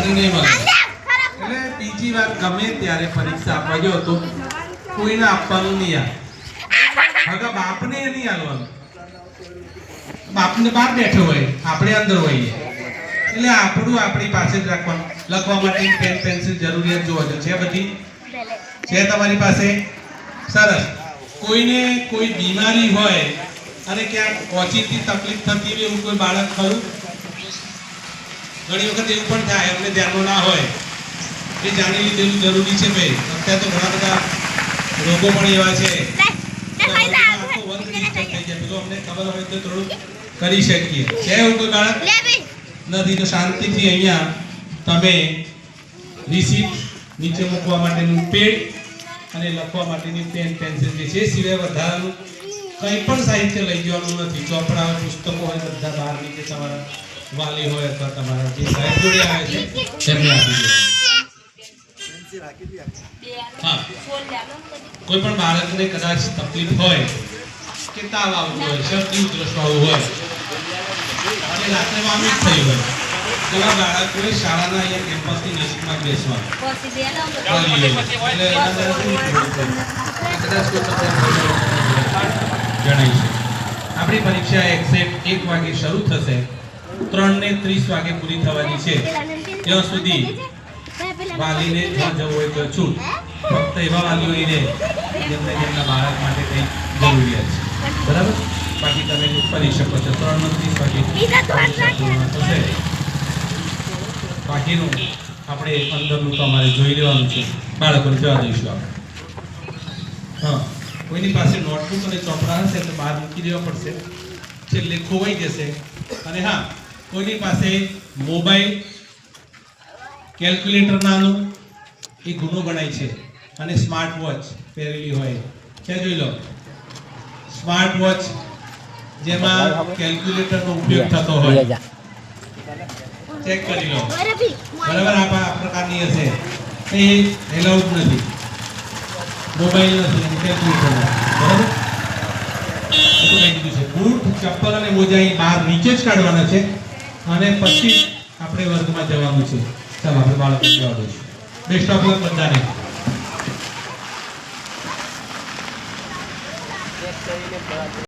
નોકરી નહીં મળે. એટલે બીજી વાર ગમે ત્યારે પરીક્ષા આપવા જો તો કોઈને આપવાનું નહીં આવે. હગા બાપને નહીં આલવાનું. બાપને બહાર બેઠો હોય, આપણે અંદર હોઈએ. એટલે આપણું આપણી પાસે જ રાખવાનું. લખવા માટે પેન પેન્સિલ જરૂરિયાત જોવો છે બધી છે તમારી પાસે? સરસ. કોઈને કોઈ બીમારી હોય અને ક્યાંક ઓચિંતી તકલીફ થતી હોય એવું કોઈ બાળક ખરું? ઘણી વખત એવું પણ થાય, અમને ધ્યાનમાં ના હોય. એ જાણી લીધેલું જરૂરી છે ભાઈ. અત્યારે તો ઘણા બધા રોગો પણ એવા છે. અમને ખબર હોય તો થોડું કરી શકીએ. છે એવું કોઈ બાળક? નથી તો શાંતિથી અહીંયા તમે રિસીપ્ટ, નીચે મૂકવા માટેનું પેડ અને લખવા માટેની પેન પેન્સિલ જે છે, સિવાય વધારાનું કંઈ પણ સાહિત્ય લઈ જવાનું નથી. ચોપડા હોય, પુસ્તકો હોય, બધા બહાર નીચે તમારા વાલી હોય અથવા તમારા જે સાહેબ જોડે આવે છે તેમને આપી દો. હા, કોઈ પણ બાળકને કદાચ તકલીફ હોય કે તાવ આવતો હોય, શરદી ઉધરસ વાળું હોય અને રાત્રે વોમિટ થઈ હોય, તેવા બાળકોએ શાળાના અહીંયા કેમ્પસની નજીકમાં બેસવાનું. જણાવીશું. આપણી પરીક્ષા એક્ઝેક્ટ 1 વાગે શરૂ થશે, 3:30 વાગે પૂરી થવાની છે. ત્યાં સુધી વાલીને જ્યાં જવું હોય તો છૂટ. ફક્ત એવા વાલીઓ રહે જેમને જેમના બાળક માટે કંઈ જરૂરિયાત છે. બરાબર? બાકી તમે કરી શકો છો. 3:30 વાગે થશે. બાકીનું આપણે અંદરનું તો અમારે જોઈ લેવાનું છે. બાળકોને જવા દઈશું આપણે. હા, કોઈની પાસે નોટબુક અને ચોપડા હશે તો બહાર મૂકી દેવા પડશે, છેલ્લે ખોવાઈ જશે. અને હા, કોઈની પાસે મોબાઈલ, કેલ્ક્યુલેટર નાનું એ ગુનો ગણાય છે. અને સ્માર્ટ વોચ પહેરેલી હોય છે, જોઈ લો. સ્માર્ટ વોચ જેમાં કેલ્ક્યુલેટરનો ઉપયોગ થતો હોય, ચેક કરી લો. બરાબર? આ પ્રકારની હશે એ એલાઉડ નથી. મોબાઈલ નથી અને કેલ્ક્યુલેટર નથી. બરાબર? એ તો કહી દીધું છે. બૂટ, ચપ્પલ અને મોજા અહીં બહાર નીચે જ કાઢવાના છે અને પછી આપણે વર્ગમાં જવાનું છે. ચાલો આપણે બાળકોને જવા દઈશું. બેસ્ટ ઓફ લક બધાને.